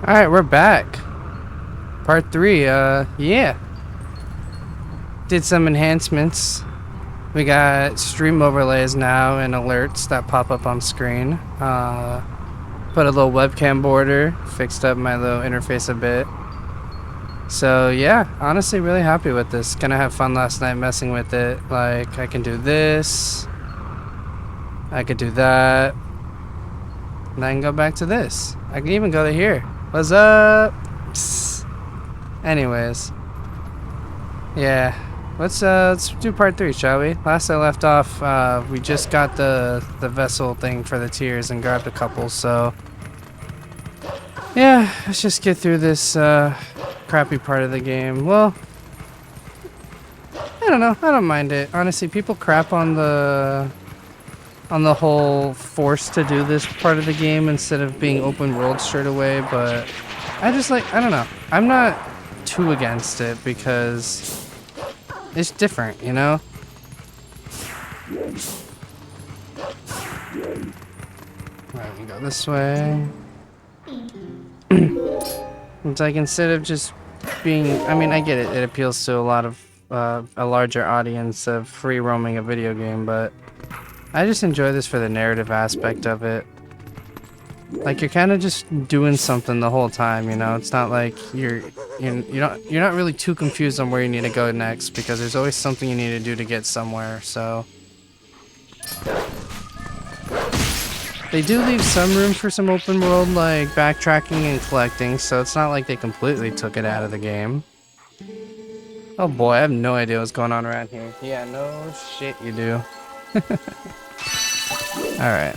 Alright, we're back. Part 3, yeah. Did some enhancements. We got stream overlays now and alerts that pop up on screen. Put a little webcam border, fixed up my little interface a bit. So yeah, honestly really happy with this. Gonna have fun last night messing with it. Like, I can do this. I could do that. And I can go back to this. I can even go to here. What's up? Psst. Anyways. Yeah. Let's do part 3, shall we? Last I left off, we just got the vessel thing for the tiers and grabbed a couple, so yeah, let's just get through this crappy part of the game. Well, I don't know. I don't mind it. Honestly, people crap on the whole force to do this part of the game instead of being open world straight away, but I just like, I don't know. I'm not too against it because it's different, you know? Alright, we go this way. It's like, instead of just being, I mean, I get it. It appeals to a lot of, a larger audience of free roaming a video game, but I just enjoy this for the narrative aspect of it. Like, you're kind of just doing something the whole time, you know? It's not like you're not really too confused on where you need to go next, because there's always something you need to do to get somewhere, so they do leave some room for some open world, like backtracking and collecting, so it's not like they completely took it out of the game. Oh boy, I have no idea what's going on around here. Yeah, no shit you do. Alright.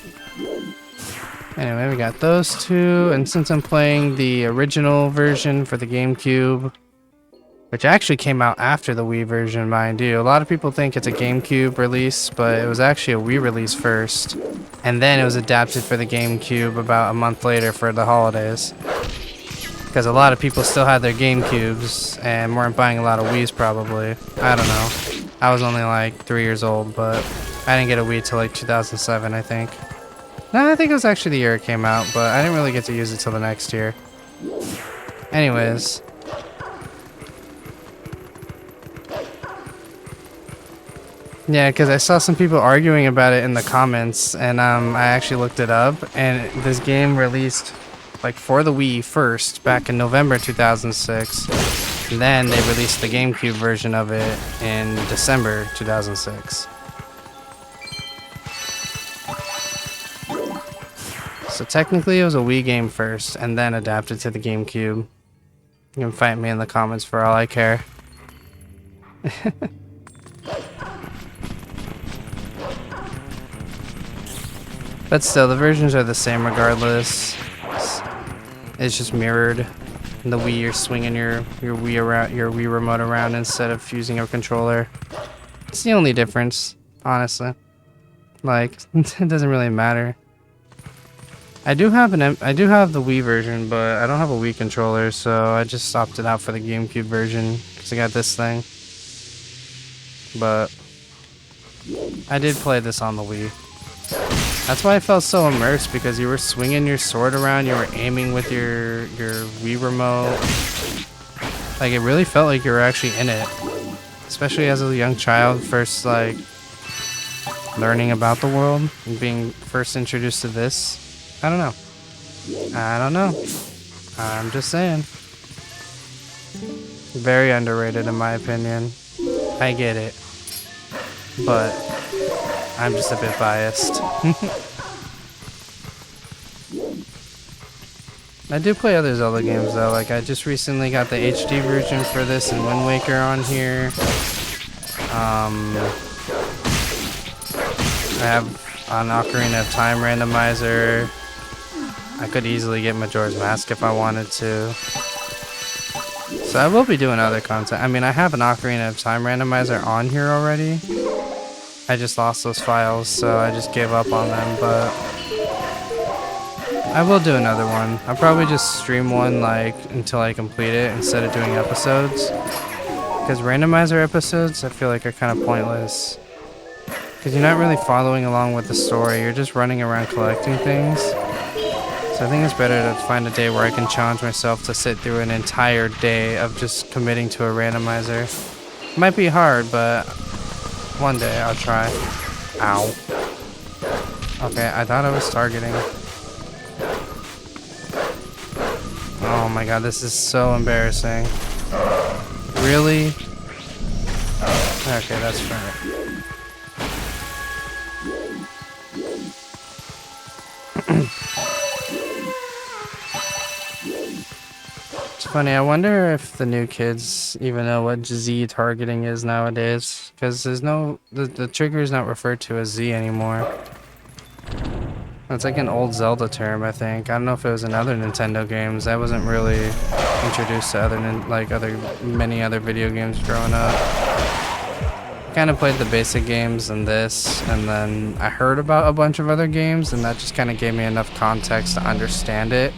Anyway, we got those two, and since I'm playing the original version for the GameCube, which actually came out after the Wii version, mind you. A lot of people think it's a GameCube release, but it was actually a Wii release first, and then it was adapted for the GameCube about a month later for the holidays. Because a lot of people still had their GameCubes and weren't buying a lot of Wiis probably. I don't know. I was only like 3 years old, but I didn't get a Wii till like 2007, I think. No, I think it was actually the year it came out, but I didn't really get to use it till the next year. Anyways. Yeah, because I saw some people arguing about it in the comments, and I actually looked it up, and this game released like for the Wii first back in November 2006. And then they released the GameCube version of it in December 2006. So technically it was a Wii game first, and then adapted to the GameCube. You can fight me in the comments for all I care. But still, the versions are the same regardless. It's just mirrored. In the Wii, you're swinging your Wii around, your Wii remote around instead of using a controller. It's the only difference, honestly. Like, it doesn't really matter. I do have the Wii version, but I don't have a Wii controller, so I just opted out for the GameCube version because I got this thing. But I did play this on the Wii. That's why I felt so immersed, because you were swinging your sword around, you were aiming with your Wii remote. Like, it really felt like you were actually in it. Especially as a young child, first, like, learning about the world and being first introduced to this. I don't know. I don't know. I'm just saying. Very underrated in my opinion. I get it. But I'm just a bit biased. I do play other Zelda games though, like I just recently got the HD version for this and Wind Waker on here. I have an Ocarina of Time randomizer. I could easily get Majora's Mask if I wanted to. So I will be doing other content. I mean, I have an Ocarina of Time randomizer on here already. I just lost those files, so I just gave up on them, but I will do another one. I'll probably just stream one like until I complete it instead of doing episodes. Because randomizer episodes, I feel like, are kind of pointless. Because you're not really following along with the story, you're just running around collecting things. So I think it's better to find a day where I can challenge myself to sit through an entire day of just committing to a randomizer. Might be hard, but one day I'll try. Ow. Okay, I thought I was targeting. Oh my god, this is so embarrassing. Really? Okay, that's fair. It's funny, I wonder if the new kids even know what Z targeting is nowadays. Because there's no... The trigger is not referred to as Z anymore. It's like an old Zelda term, I think. I don't know if it was in other Nintendo games. I wasn't really introduced to many other video games growing up. Kind of played the basic games and this, and then I heard about a bunch of other games, and that just kind of gave me enough context to understand it.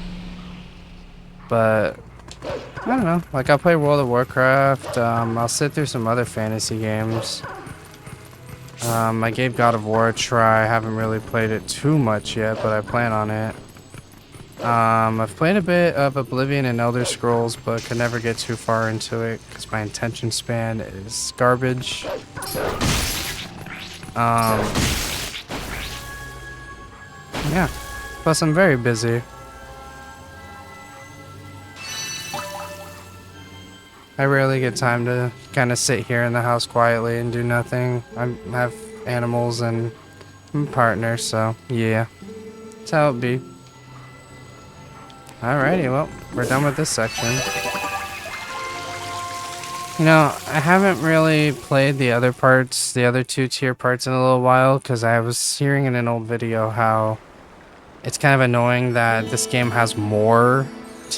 But I don't know. Like, I'll play World of Warcraft. I'll sit through some other fantasy games. I gave God of War a try. I haven't really played it too much yet, but I plan on it. I've played a bit of Oblivion and Elder Scrolls, but could never get too far into it because my attention span is garbage. Yeah. Plus, I'm very busy. I rarely get time to kind of sit here in the house quietly and do nothing. I have animals and I'm a partner, so yeah. That's how it be. Alrighty, well, we're done with this section. You know, I haven't really played the other parts, the other 2-tier parts in a little while, because I was hearing in an old video how it's kind of annoying that this game has more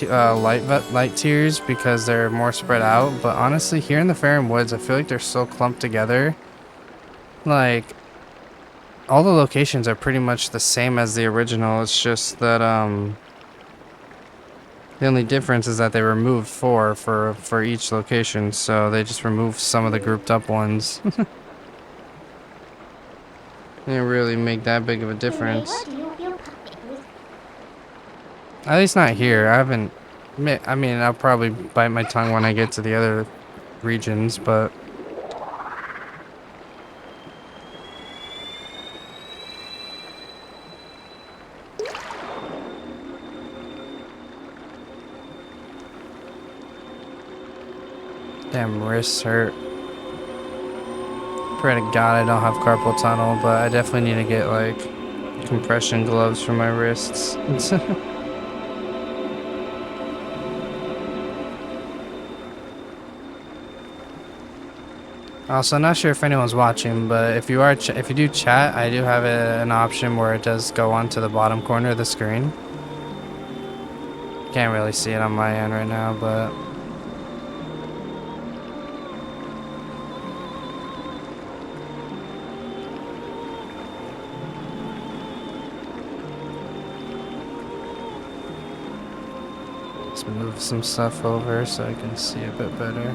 light tiers because they're more spread out. But honestly, here in the Farum Woods, I feel like they're so clumped together. Like, all the locations are pretty much the same as the original. It's just that the only difference is that they removed 4 for each location, so they just removed some of the grouped up ones. They didn't really make that big of a difference. At least not here. I mean, I'll probably bite my tongue when I get to the other regions, but... Damn, wrists hurt. Pray to God I don't have carpal tunnel, but I definitely need to get, like, compression gloves for my wrists. Also, not sure if anyone's watching, but if you do chat, I do have an option where it does go onto the bottom corner of the screen. Can't really see it on my end right now, but... Let's move some stuff over so I can see a bit better.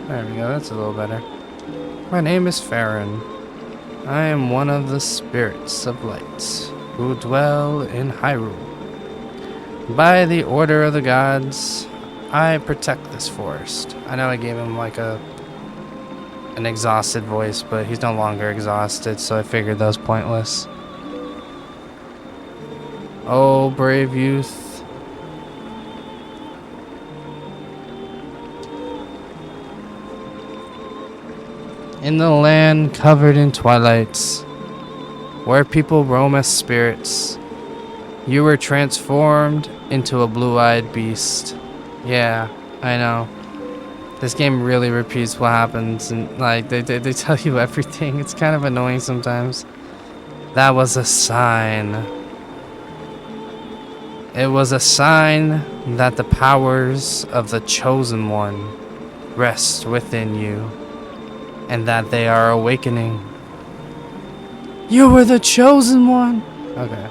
There we go, that's a little better. My name is Farron. I am one of the spirits of light who dwell in Hyrule. By the order of the gods, I protect this forest. I know I gave him like an exhausted voice, but he's no longer exhausted, so I figured that was pointless. Oh, brave youth. In the land covered in twilights, where people roam as spirits, you were transformed into a blue-eyed beast. Yeah, I know. This game really repeats what happens, and like they tell you everything. It's kind of annoying sometimes. That was a sign. It was a sign that the powers of the Chosen One rest within you, and that they are awakening. You were the Chosen One! Okay.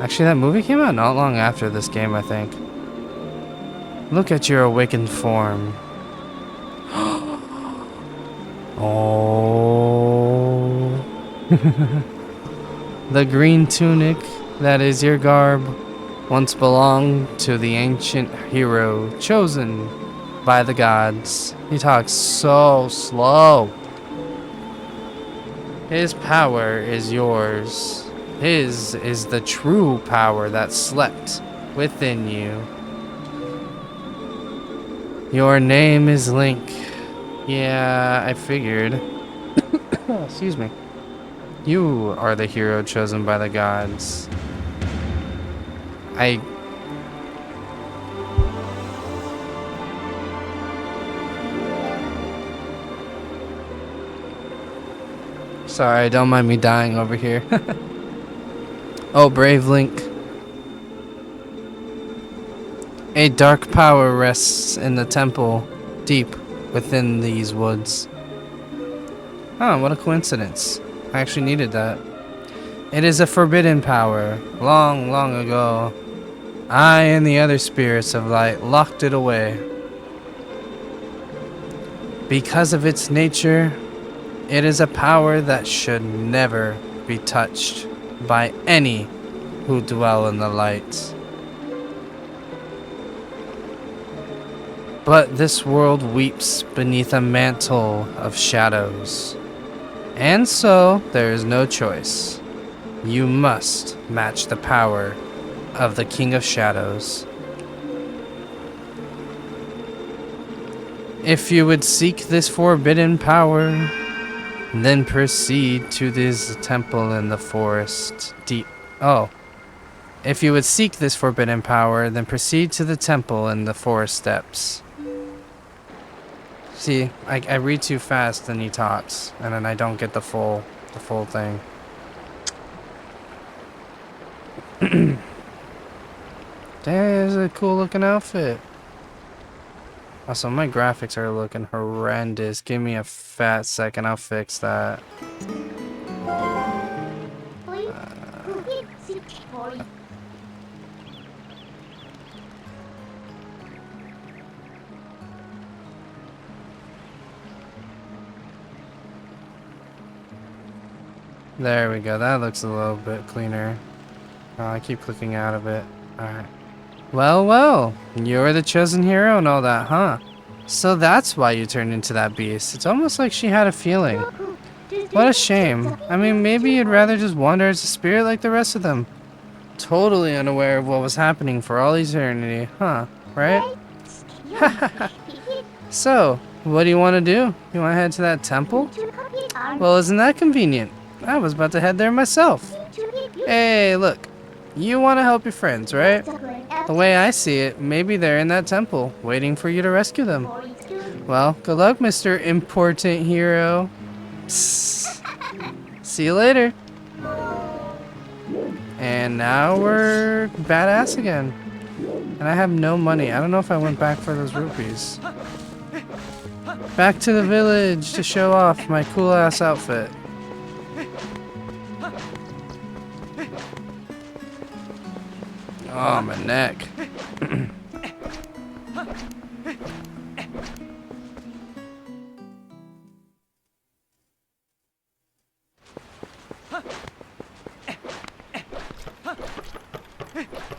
Actually, that movie came out not long after this game, I think. Look at your awakened form. Oh. The green tunic that is your garb once belonged to the ancient hero chosen by the gods. He talks so slow. His power is yours. His is the true power that slept within you. Your name is Link. Yeah, I figured. Excuse me. You are the hero chosen by the gods. Sorry, don't mind me dying over here. Oh, brave Link. A dark power rests in the temple deep within these woods. Oh, what a coincidence. I actually needed that. It is a forbidden power. Long, long ago, I and the other spirits of light locked it away. Because of its nature, it is a power that should never be touched by any who dwell in the light. But this world weeps beneath a mantle of shadows. And so, there is no choice. You must match the power of the King of Shadows. If you would seek this forbidden power, then proceed to this temple in the forest deep. Oh. If you would seek this forbidden power, then proceed to the temple in the forest steps. See, I read too fast and he talks, and then I don't get the full thing. That is a cool looking outfit. Also, my graphics are looking horrendous. Give me a fat second, I'll fix that. There we go. That looks a little bit cleaner. Oh, I keep clicking out of it. Alright. Well, you're the chosen hero and all that, huh? So that's why you turned into that beast. It's almost like she had a feeling. What a shame. I mean, maybe you'd rather just wander as a spirit like the rest of them. Totally unaware of what was happening for all eternity, huh? Right? So, what do you want to do? You want to head to that temple? Well, isn't that convenient? I was about to head there myself. Hey, look. You want to help your friends, right? The way I see it, maybe they're in that temple, waiting for you to rescue them. Well, good luck, Mr. Important Hero. Psst. See you later. And now we're badass again. And I have no money. I don't know if I went back for those rupees. Back to the village to show off my cool-ass outfit. Oh, my neck.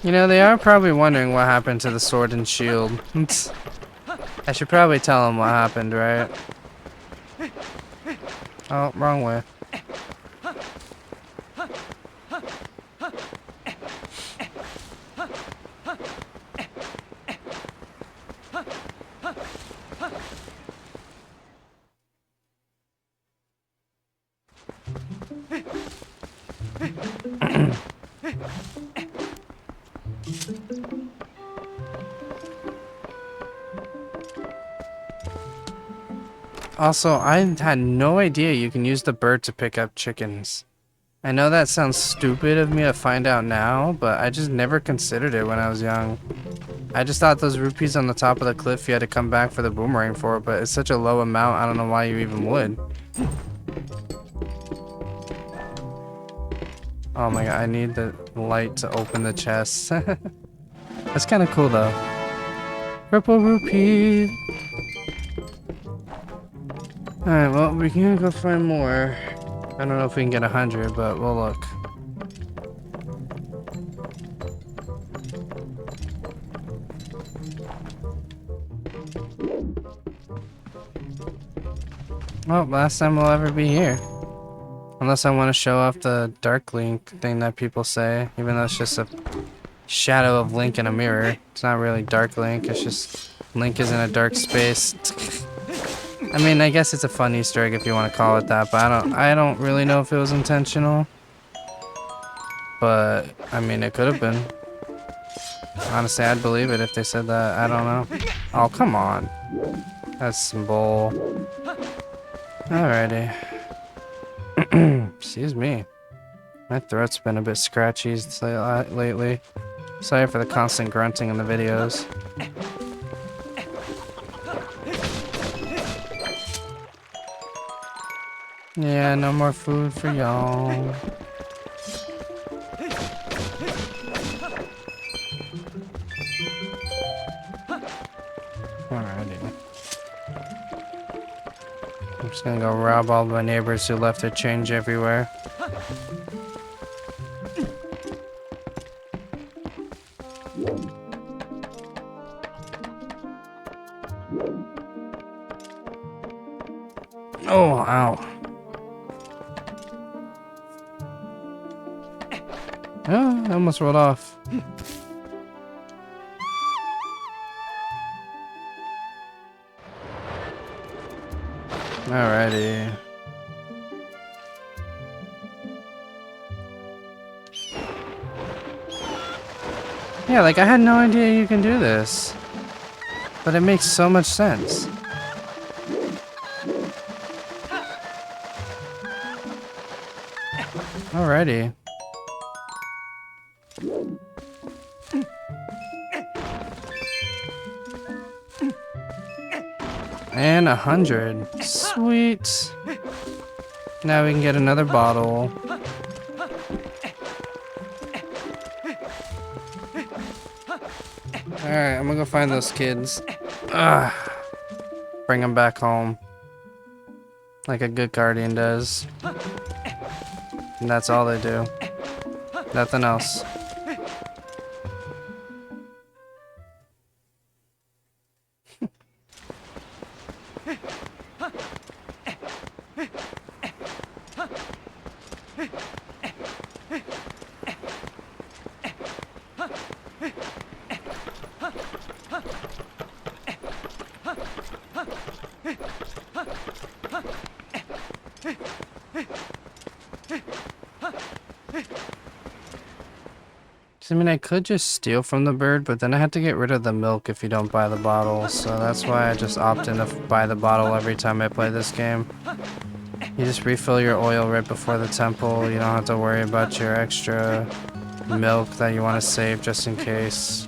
You know, they are probably wondering what happened to the sword and shield. I should probably tell them what happened, right? Oh, wrong way. Also, I had no idea you can use the bird to pick up chickens. I know that sounds stupid of me to find out now, but I just never considered it when I was young. I just thought those rupees on the top of the cliff you had to come back for the boomerang for, but it's such a low amount, I don't know why you even would. Oh my god, I need the light to open the chest. That's kind of cool though. Purple rupee. Alright, well, we can go find more. I don't know if we can get 100, but we'll look. Well, last time we'll ever be here. Unless I want to show off the Dark Link thing that people say, even though it's just a shadow of Link in a mirror. It's not really Dark Link, it's just Link is in a dark space. I mean, I guess it's a fun Easter egg if you want to call it that, but I don't really know if it was intentional. But, I mean, it could have been. Honestly, I'd believe it if they said that. I don't know. Oh, come on. That's some bull. Alrighty. Excuse me. My throat's been a bit scratchy lately. Sorry for the constant grunting in the videos. Yeah, no more food for y'all. Alrighty. I'm just gonna go rob all my neighbors who left their change everywhere. Oh, ow. Oh, I almost rolled off. Alrighty. Yeah, like I had no idea you can do this. But it makes so much sense. Alrighty. And 100. Sweet. Now we can get another bottle. Alright, I'm gonna go find those kids. Ugh. Bring them back home. Like a good guardian does. And that's all they do. Nothing else. I mean, I could just steal from the bird, but then I have to get rid of the milk if you don't buy the bottle, so that's why I just opt in to buy the bottle every time I play this game. You just refill your oil right before the temple, you don't have to worry about your extra milk that you want to save just in case.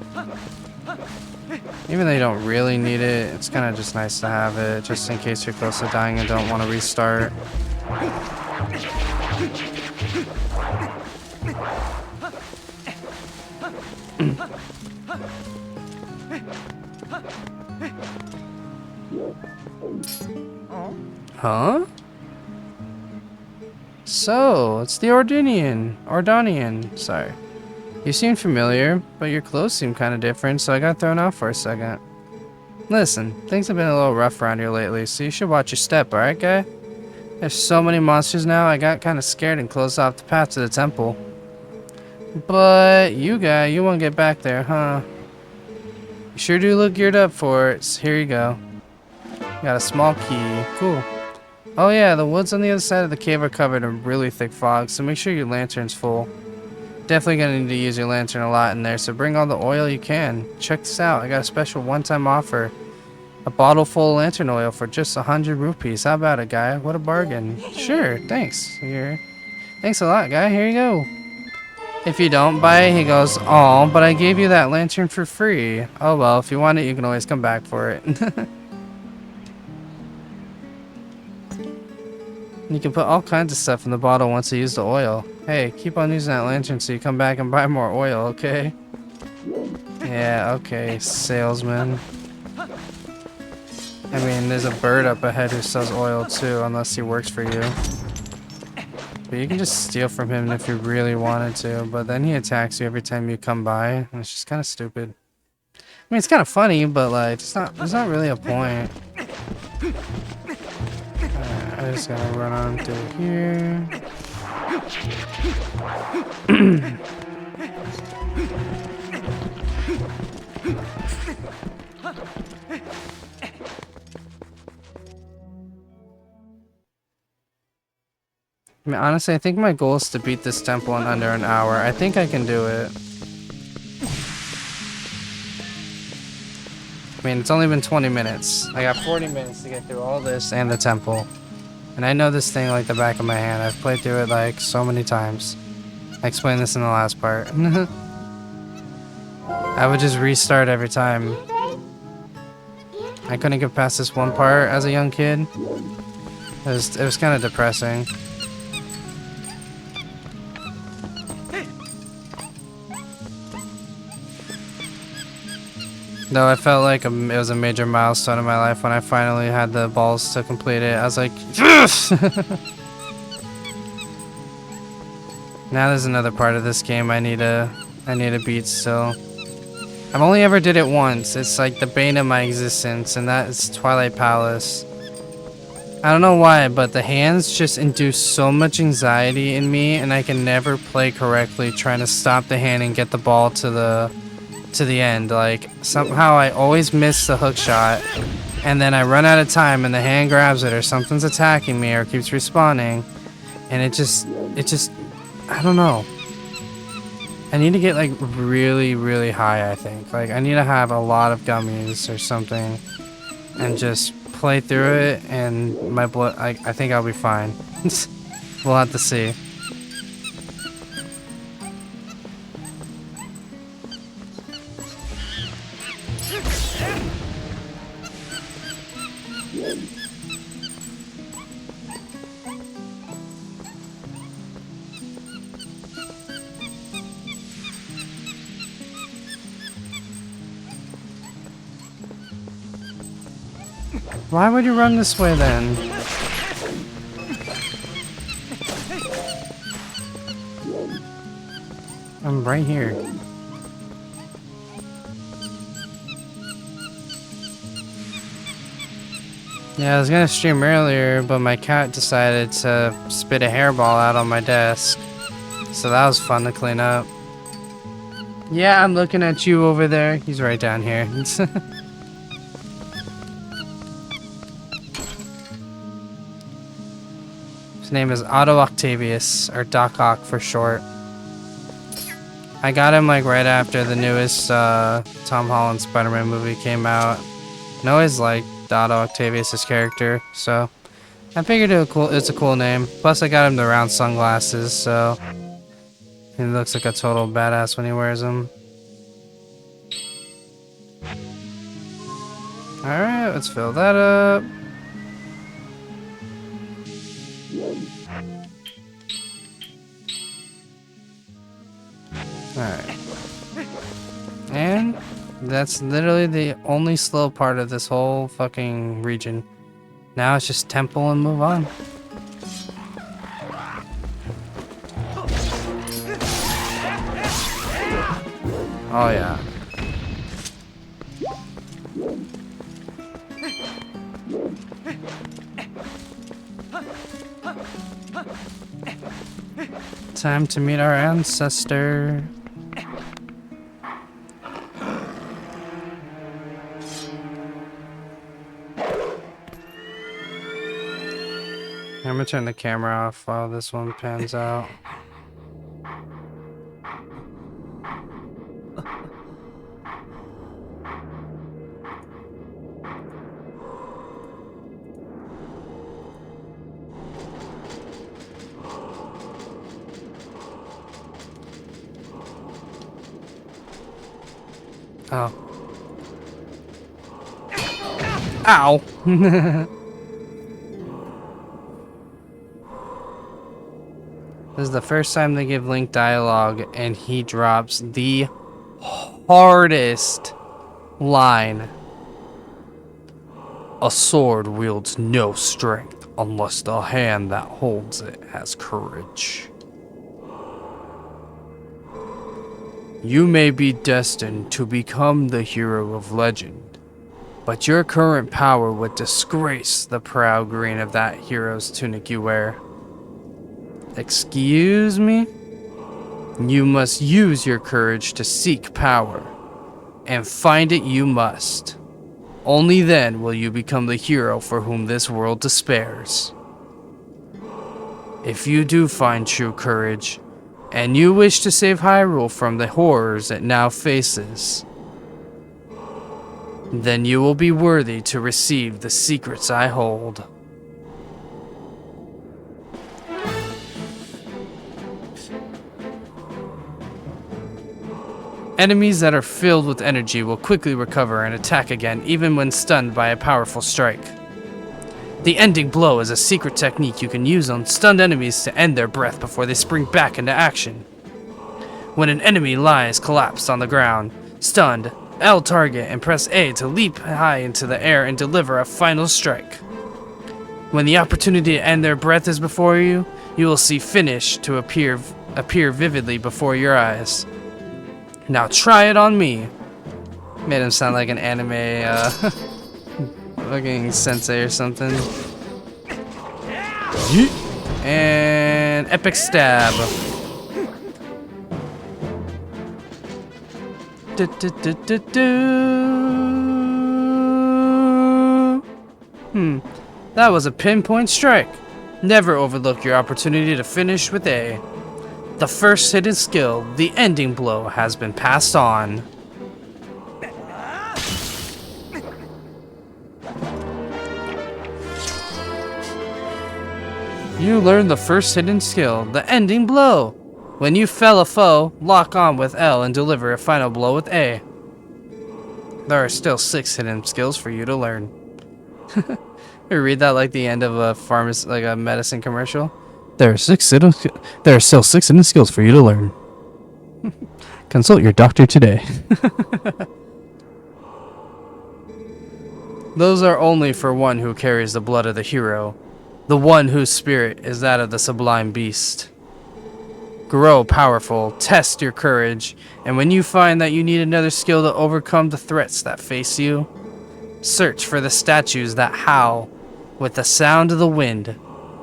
Even though you don't really need it, it's kind of just nice to have it, just in case you're close to dying and don't want to restart. Huh? So, it's the Ordonian, sorry. You seem familiar, but your clothes seem kind of different, so I got thrown off for a second. Listen, things have been a little rough around here lately, so you should watch your step, alright, guy? There's so many monsters now, I got kind of scared and closed off the path to the temple. But you guy, you won't get back there, huh? You sure do look geared up for it, so here you go. Got a small key, cool. Oh yeah, the woods on the other side of the cave are covered in really thick fog, so make sure your lantern's full. Definitely gonna need to use your lantern a lot in there, so bring all the oil you can. Check this out, I got a special one-time offer. A bottle full of lantern oil for just 100 rupees. How about it, guy? What a bargain. Sure, thanks. Here. Thanks a lot, guy. Here you go. If you don't buy it, he goes, "Oh, but I gave you that lantern for free." Oh well, if you want it, you can always come back for it. You can put all kinds of stuff in the bottle once you use the oil. Hey, keep on using that lantern so you come back and buy more oil, okay? Yeah, okay, salesman. I mean, there's a bird up ahead who sells oil too, unless he works for you. But you can just steal from him if you really wanted to, but then he attacks you every time you come by, and it's just kind of stupid. I mean, it's kind of funny, but like, there's not really a point. I just gotta run on through here. I mean, honestly, I think my goal is to beat this temple in under an hour. I think I can do it. I mean, it's only been 20 minutes. I got 40 minutes to get through all this and the temple. And I know this thing like the back of my hand. I've played through it like so many times. I explained this in the last part. I would just restart every time. I couldn't get past this one part as a young kid. It was kind of depressing. Though I felt like it was a major milestone in my life when I finally had the balls to complete it. I was like, yes! Now there's another part of this game I need to beat still. I've only ever did it once. It's like the bane of my existence, and that is Twilight Palace. I don't know why, but the hands just induce so much anxiety in me, and I can never play correctly trying to stop the hand and get the ball to the end. Like, somehow I always miss the hook shot, and then I run out of time and the hand grabs it, or something's attacking me or keeps respawning, and it just I don't know. I need to get like really, really high, I think. Like, I need to have a lot of gummies or something and just play through it, and my blood, I think I'll be fine. We'll have to see. Why would you run this way then? I'm right here. Yeah, I was gonna stream earlier, but my cat decided to spit a hairball out on my desk. So that was fun to clean up. Yeah, I'm looking at you over there. He's right down here. His name is Otto Octavius, or Doc Ock for short. I got him like right after the newest Tom Holland Spider-Man movie came out. And I always liked Otto Octavius' character, so I figured it's a cool name. Plus I got him the round sunglasses, so he looks like a total badass when he wears them. Alright, let's fill that up. Alright. And that's literally the only slow part of this whole fucking region. Now it's just temple and move on. Oh yeah. Time to meet our ancestor. I'm gonna turn the camera off while this one pans out. Oh. Ow! This is the first time they give Link dialogue, and he drops the hardest line. A sword wields no strength unless the hand that holds it has courage. You may be destined to become the hero of legend, but your current power would disgrace the proud green of that hero's tunic you wear. Excuse me? You must use your courage to seek power, and find it you must. Only then will you become the hero for whom this world despairs. If you do find true courage, and you wish to save Hyrule from the horrors it now faces, then you will be worthy to receive the secrets I hold. Enemies that are filled with energy will quickly recover and attack again, even when stunned by a powerful strike. The ending blow is a secret technique you can use on stunned enemies to end their breath before they spring back into action. When an enemy lies collapsed on the ground, stunned, L target and press A to leap high into the air and deliver a final strike. When the opportunity to end their breath is before you, you will see finish to appear vividly before your eyes. Now try it on me. Made him sound like an anime fucking sensei or something. And epic stab. That was a pinpoint strike. Never overlook your opportunity to finish with A. The first hidden skill, the ending blow, has been passed on. You learned the first hidden skill, the ending blow. When you fell a foe, lock on with L and deliver a final blow with A. There are still 6 hidden skills for you to learn. We read that like the end of a pharmacy, like a medicine commercial. There are still 6 hidden skills for you to learn. Consult your doctor today. Those are only for one who carries the blood of the hero, the one whose spirit is that of the sublime beast. Grow powerful, test your courage, and when you find that you need another skill to overcome the threats that face you, search for the statues that howl with the sound of the wind.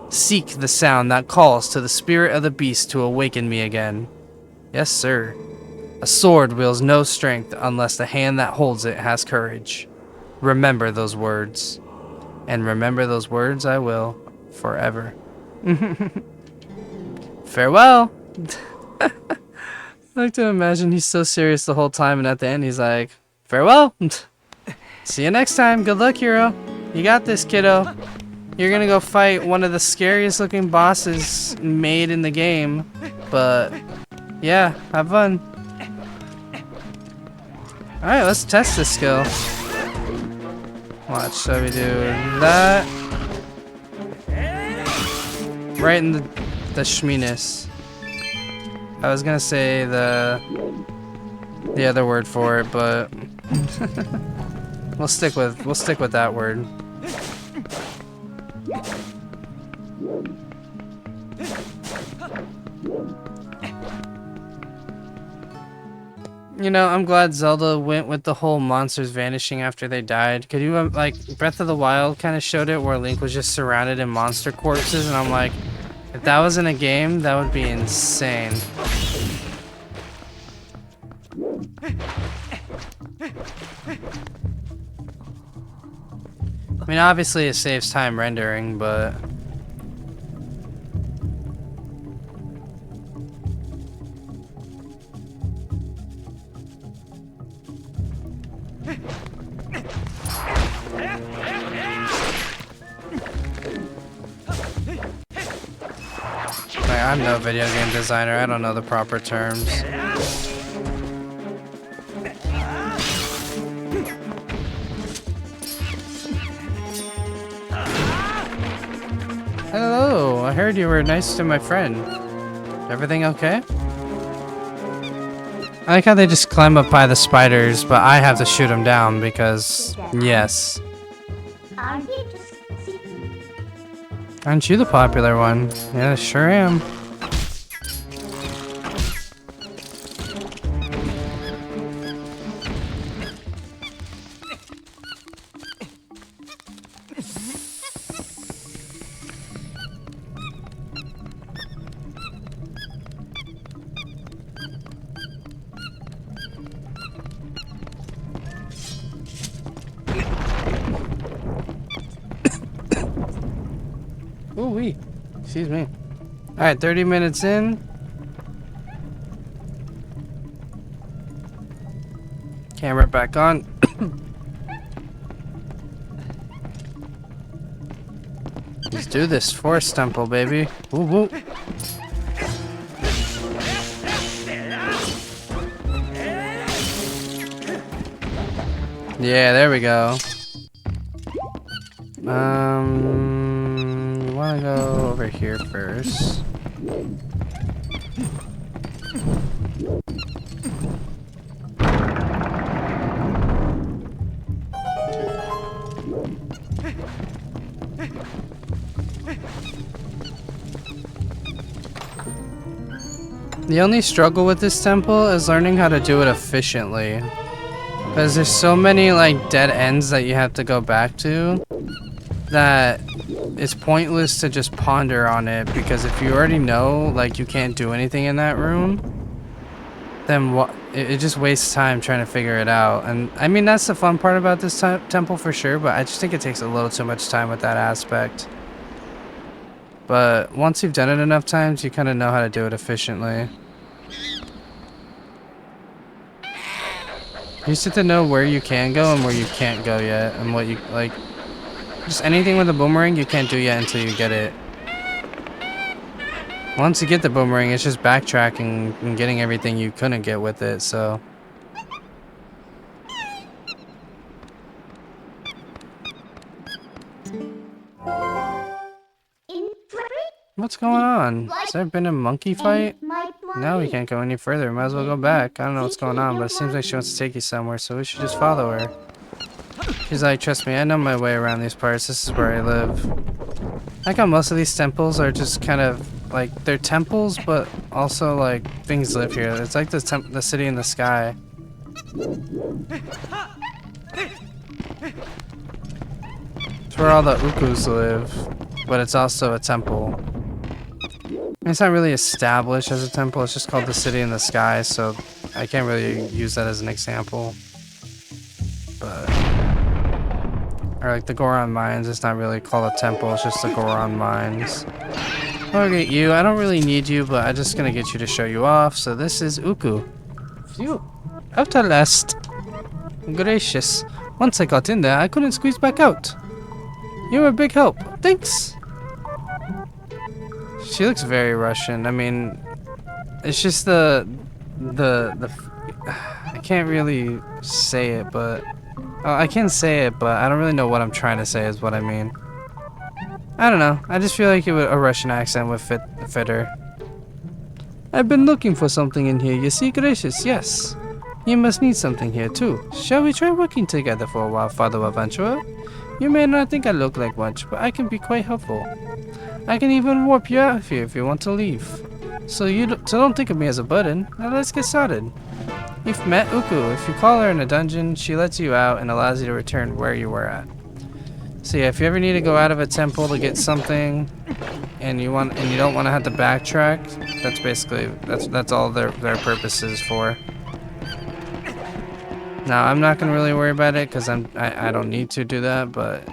Seek the sound that calls to the spirit of the beast to awaken me again. Yes, sir. A sword wields no strength unless the hand that holds it has courage. Remember those words. And remember those words I will, forever. Farewell! I like to imagine he's so serious the whole time, and at the end he's like, farewell! See you next time. Good luck, hero. You got this, kiddo. You're gonna go fight one of the scariest looking bosses made in the game. But, yeah, have fun. Alright, let's test this skill. Watch, so we do that. Right in the schmeeness. I was gonna say the other word for it, but we'll stick with that word. You know, I'm glad Zelda went with the whole monsters vanishing after they died. Could you, like, Breath of the Wild kind of showed it where Link was just surrounded in monster corpses, and I'm like, if that was in a game, that would be insane. I mean, obviously it saves time rendering, but... I'm no video game designer, I don't know the proper terms. Hello, I heard you were nice to my friend. Everything okay? I like how they just climb up by the spiders, but I have to shoot them down because, yes. Aren't you the popular one? Yeah, sure am. Ooh wee. Excuse me. Alright, 30 minutes in. Camera back on. Let's do this forest temple, baby. Woo woo. Yeah, there we go. You wanna go over here first. The only struggle with this temple is learning how to do it efficiently. Because there's so many like dead ends that you have to go back to that it's pointless to just ponder on it, because if you already know like you can't do anything in that room, then what it just wastes time trying to figure it out. And I mean, that's the fun part about this temple for sure, but I just think it takes a little too much time with that aspect. But once you've done it enough times, you kind of know how to do it efficiently. You just have to know where you can go and where you can't go yet, and what you like. Just anything with a boomerang you can't do yet until you get it. Once you get the boomerang, it's just backtracking and getting everything you couldn't get with it, so. What's going on? Has there been a monkey fight? Now we can't go any further. Might as well go back. I don't know what's going on, but it seems like she wants to take you somewhere, so we should just follow her. She's like, trust me, I know my way around these parts. This is where I live. I like how most of these temples are just kind of like, they're temples, but also like things live here. It's like the city in the sky. It's where all the ukus live, but it's also a temple. It's not really established as a temple, it's just called the city in the sky, so I can't really use that as an example. But, or like the Goron Mines, it's not really called a temple, it's just the Goron Mines. I'll get you, I don't really need you, but I'm just gonna get you to show you off. So this is Uku. Phew, after last. Gracious, once I got in there, I couldn't squeeze back out. You were a big help, thanks. She looks very Russian. I mean, it's just the I can't really say it, but I can say it, but I don't really know what I'm trying to say is what I mean. I don't know. I just feel like a Russian accent would fit her. I've been looking for something in here. You see, gracious, yes. You must need something here too. Shall we try working together for a while, Father Adventurer? You may not think I look like much, but I can be quite helpful. I can even warp you out of here if you want to leave. So don't think of me as a burden. Now let's get started. You've met Uku. If you call her in a dungeon, she lets you out and allows you to return where you were at. So yeah, if you ever need to go out of a temple to get something, and you don't want to have to backtrack, that's basically that's all their purpose is for. Now I'm not gonna really worry about it because I don't need to do that, but.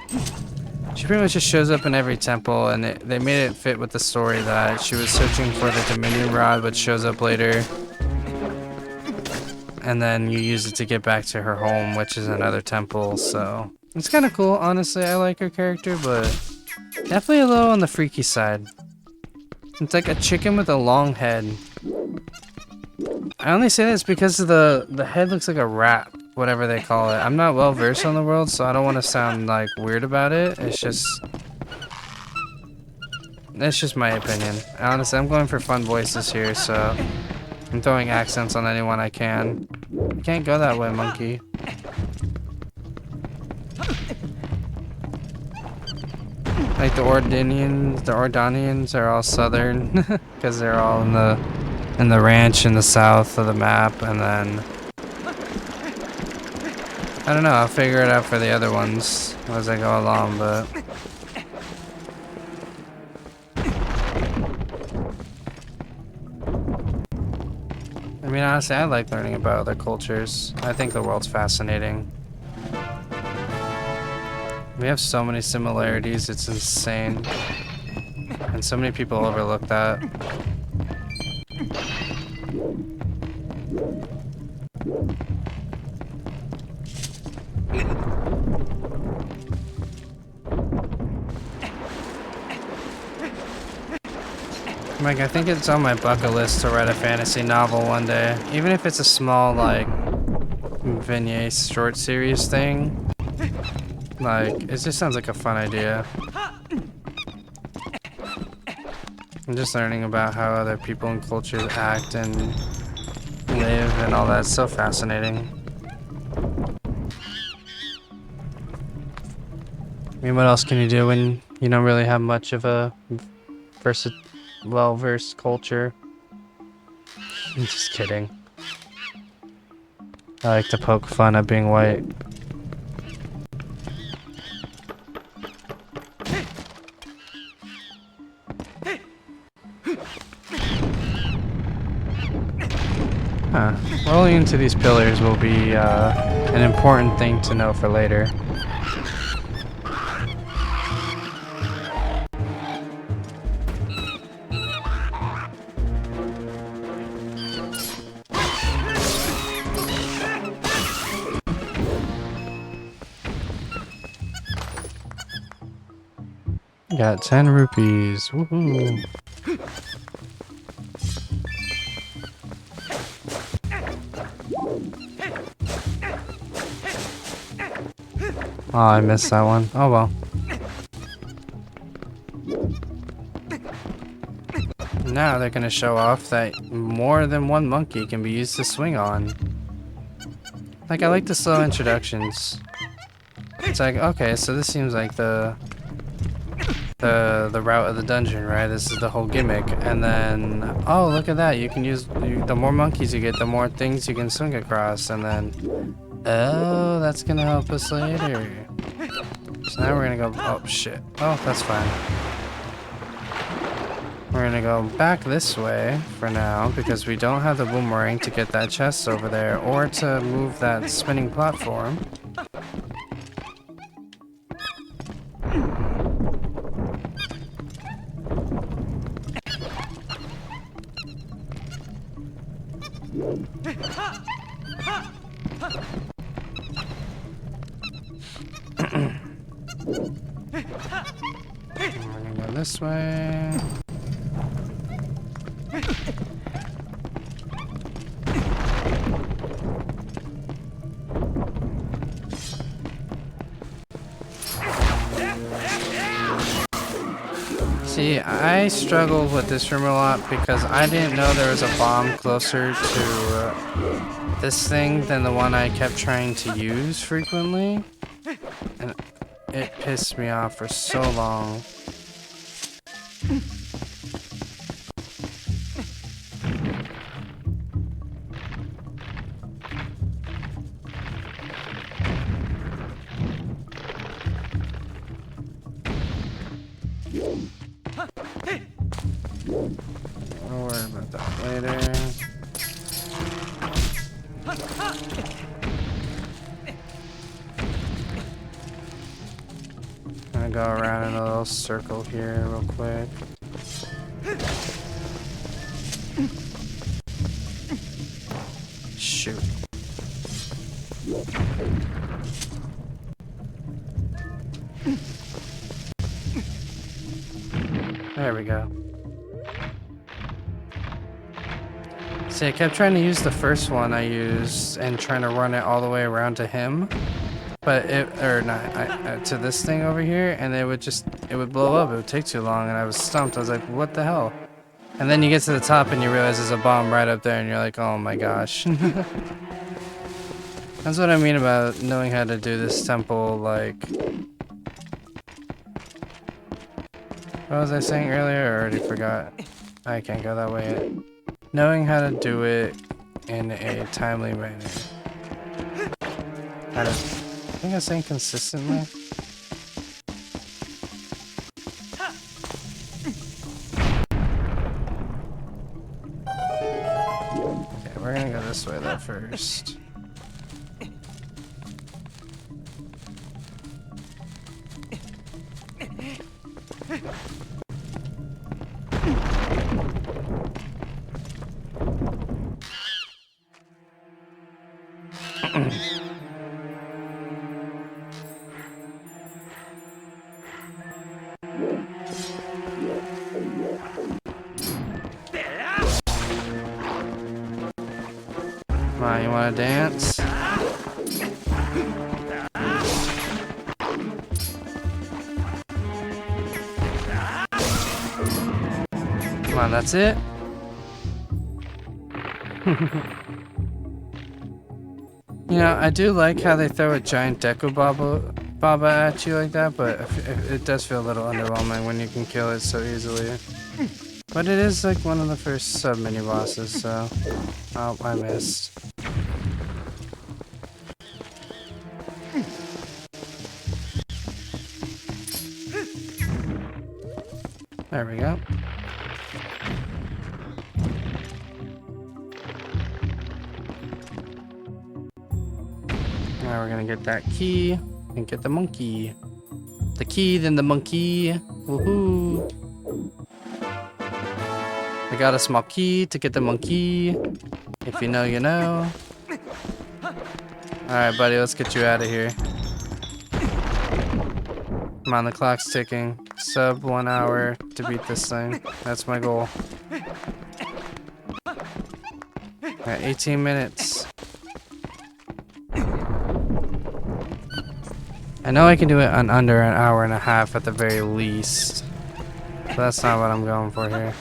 She pretty much just shows up in every temple, and they made it fit with the story that she was searching for the Dominion Rod, which shows up later. And then you use it to get back to her home, which is another temple, so... It's kind of cool, honestly. I like her character, but definitely a little on the freaky side. It's like a chicken with a long head. I only say this because the head looks like a rat. Whatever they call it. I'm not well versed on the world, so I don't want to sound like weird about it. It's just my opinion. Honestly, I'm going for fun voices here, so I'm throwing accents on anyone I can. You can't go that way, monkey. Like the Ordanians are all southern because they're all in the ranch in the south of the map, and then I don't know, I'll figure it out for the other ones as I go along, but I mean, honestly, I like learning about other cultures. I think the world's fascinating. We have so many similarities, it's insane. And so many people overlook that. Like, I think it's on my bucket list to write a fantasy novel one day. Even if it's a small, like, vignette short series thing. Like, it just sounds like a fun idea. I'm just learning about how other people and cultures act and live and all that. It's so fascinating. I mean, what else can you do when you don't really have much of a well-versed culture? I'm just kidding. I like to poke fun at being white. Huh. Rolling into these pillars will be an important thing to know for later. Got 10 rupees. Woohoo. Oh, I missed that one. Oh well. Now they're gonna show off that more than one monkey can be used to swing on. Like, I like the slow introductions. It's like, okay, so this seems like the route of the dungeon, right? This is the whole gimmick. And then, oh, look at that. You can use, the more monkeys you get, the more things you can swing across. And then, oh, that's gonna help us later. So now we're gonna go, oh shit. Oh, that's fine. We're gonna go back this way for now because we don't have the boomerang to get that chest over there or to move that spinning platform. We're gonna go this way. See, I struggled with this room a lot because I didn't know there was a bomb closer to this thing than the one I kept trying to use frequently. And it pissed me off for so long. Don't worry about that later. I'm gonna go around in a little circle here real quick. Shoot. There we go. See, I kept trying to use the first one I used and trying to run it all the way around to him, but to this thing over here, and it would blow up. It would take too long, and I was stumped. I was like, what the hell? And then you get to the top and you realize there's a bomb right up there, and you're like, oh my gosh. That's what I mean about knowing how to do this temple, like, What was I saying earlier? I already forgot. I can't go that way yet. Knowing how to do it in a timely manner. I think I was saying consistently. Okay, we're gonna go this way though first. Come on, you wanna dance? Come on, that's it? You know, I do like how they throw a giant Deku Baba at you like that, but it does feel a little underwhelming when you can kill it so easily. But it is like one of the first sub-mini bosses, so... Oh, I missed. There we go. Now we're gonna get that key and get the monkey. The key, then the monkey. Woohoo! I got a small key to get the monkey. If you know, you know. Alright, buddy, let's get you out of here. Come on, the clock's ticking. Sub 1 hour to beat this thing. That's my goal. Got 18 minutes. I know I can do it in under an hour and a half at the very least. But that's not what I'm going for here.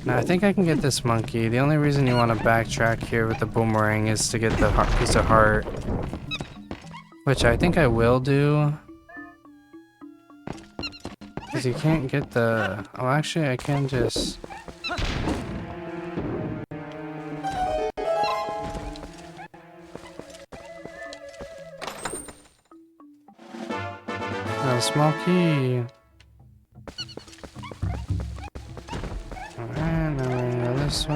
Now I think I can get this monkey. The only reason you want to backtrack here with the boomerang is to get the piece of heart. Which I think I will do. Because you can't get the... Oh, actually I can just... Oh, small key. Alright, now we're gonna go this way.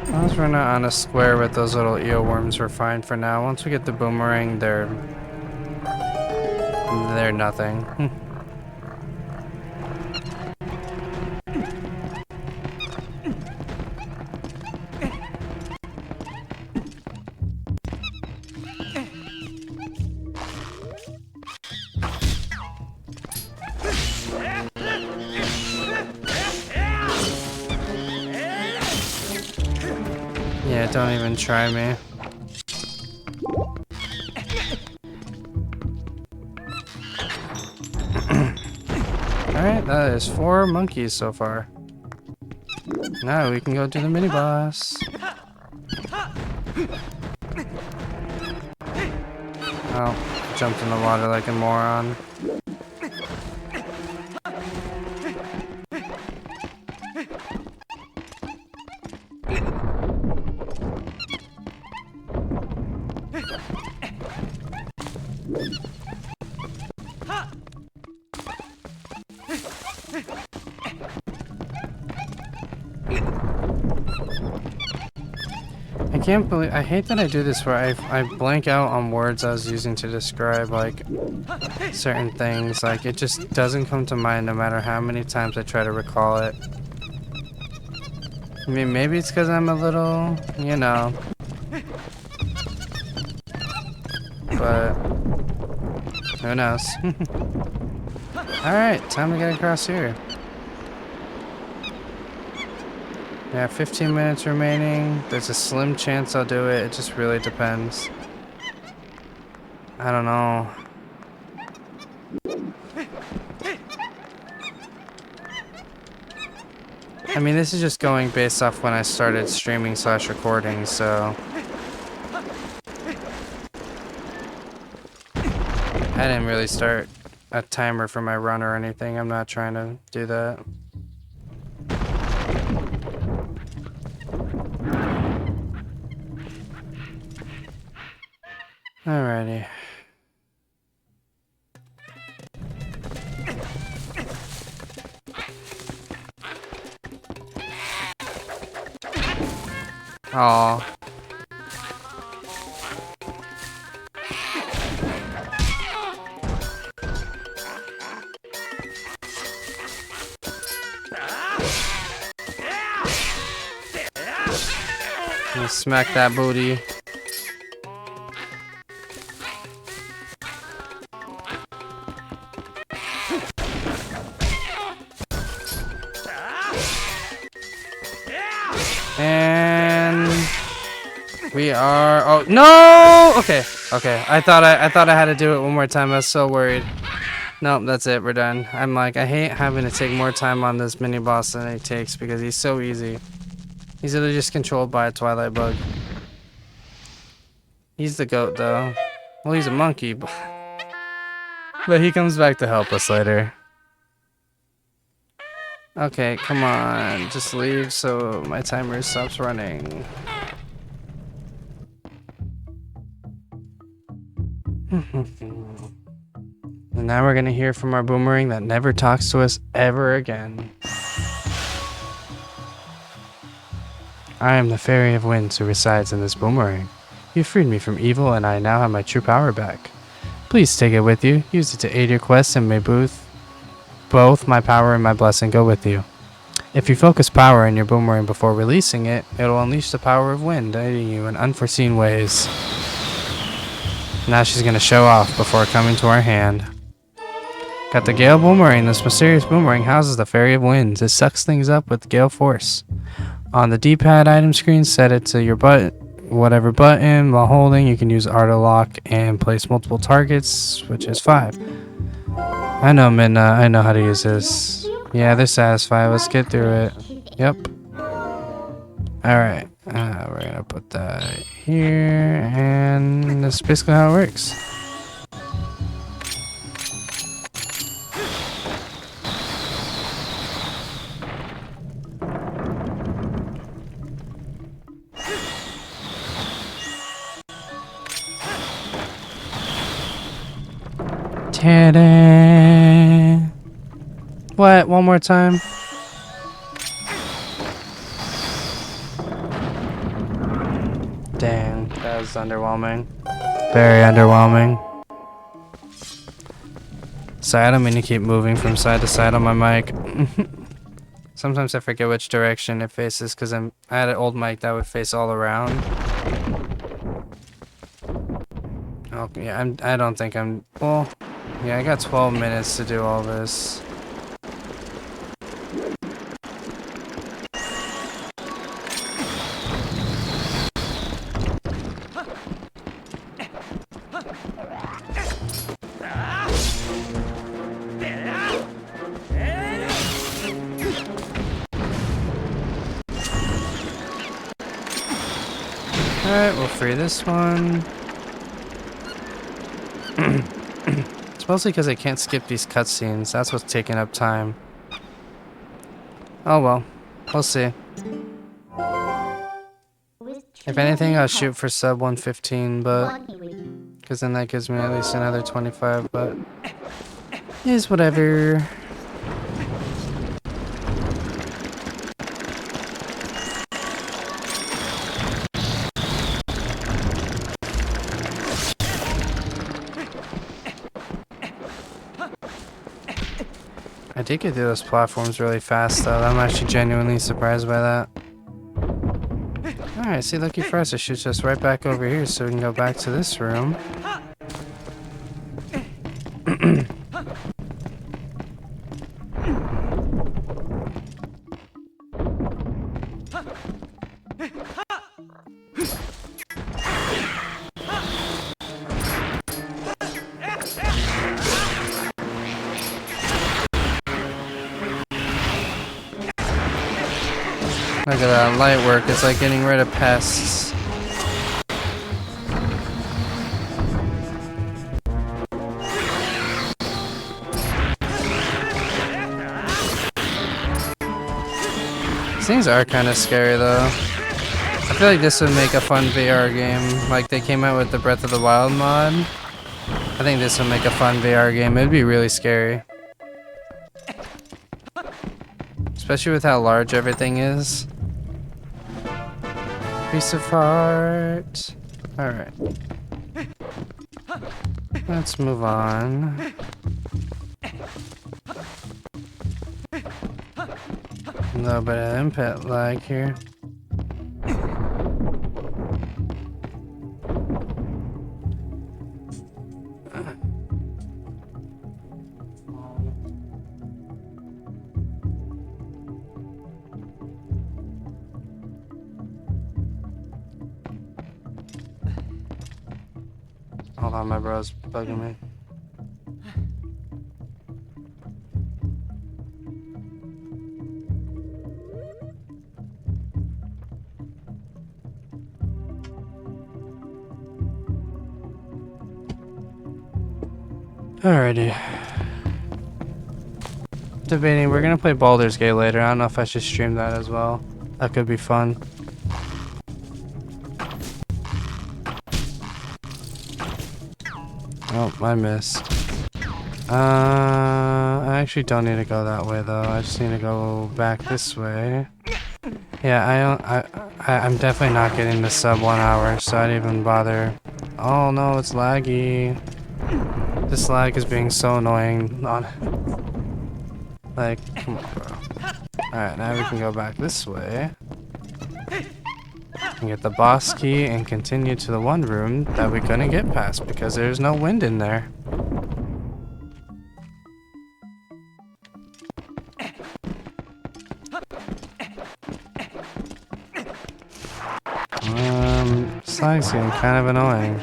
As long as we're not on a square with those little eel worms, we're fine for now. Once we get the boomerang, they're nothing. Yeah, don't even try me. Alright, that is 4 monkeys so far. Now we can go do the mini boss. Oh, jumped in the water like a moron. I can't believe, I hate that I do this where I blank out on words I was using to describe like certain things. Like it just doesn't come to mind no matter how many times I try to recall it. I mean, maybe it's because I'm a little, you know. But who knows? Alright, time to get across here. Yeah, 15 minutes remaining. There's a slim chance I'll do it. It just really depends. I don't know. I mean, this is just going based off when I started streaming / recording, so I didn't really start a timer for my run or anything. I'm not trying to do that. Alrighty. Aw. Gonna smack that booty. And we are. Oh no! Okay, okay. I thought I had to do it one more time. I was so worried. Nope, that's it. We're done. I'm like, I hate having to take more time on this mini boss than it takes because he's so easy. He's literally just controlled by a Twilight bug. He's the goat, though. Well, he's a monkey, but he comes back to help us later. Okay, come on. Just leave so my timer stops running. And now we're gonna hear from our boomerang that never talks to us ever again. I am the Fairy of Winds who resides in this boomerang. You freed me from evil and I now have my true power back. Please take it with you, use it to aid your quest, and may both my power and my blessing go with you. If you focus power in your boomerang before releasing it, it'll unleash the power of wind, aiding you in unforeseen ways. Now she's gonna show off before coming to our hand. Got the Gale Boomerang. This mysterious boomerang houses the Fairy of Winds. It sucks things up with Gale Force. On the D-pad item screen, set it to your whatever button. While holding, you can use Auto Lock and place multiple targets, which is 5. I know, Midna. I know how to use this. Yeah, they're satisfied. Let's get through it. Yep. Alright. We're gonna put that here, and that's basically how it works. Ta-da! What? One more time? Dang, that was underwhelming. Very underwhelming. Sorry, I don't mean to keep moving from side to side on my mic. Sometimes I forget which direction it faces because I had an old mic that would face all around. Oh, yeah, I don't think I'm... Well, yeah, I got 12 minutes to do all this. Alright, we'll free this one. It's mostly because I can't skip these cutscenes. That's what's taking up time. Oh well. We'll see. If anything, I'll shoot for sub 115, but... because then that gives me at least another 25, but... is whatever. I did get through those platforms really fast, though. I'm actually genuinely surprised by that. Alright, see, lucky for us, it shoots us right back over here, so we can go back to this room. Look at that light work. It's like getting rid of pests. These things are kind of scary though. I feel like this would make a fun VR game. Like they came out with the Breath of the Wild mod. I think this would make a fun VR game. It'd be really scary. Especially with how large everything is. Piece of heart. Alright. Let's move on. A little bit of input lag here. Hold on, my bro's bugging me. Alrighty. Debating, we're gonna play Baldur's Gate later. I don't know if I should stream that as well. That could be fun. Oh, I missed. I actually don't need to go that way though. I just need to go back this way. Yeah, I'm definitely not getting the sub 1 hour, so I didn't even bother. Oh no, it's laggy. This lag is being so annoying. Like, come on, bro. Alright, now we can go back this way. And get the boss key and continue to the one room that we couldn't get past because there's no wind in there. This lag's getting kind of annoying.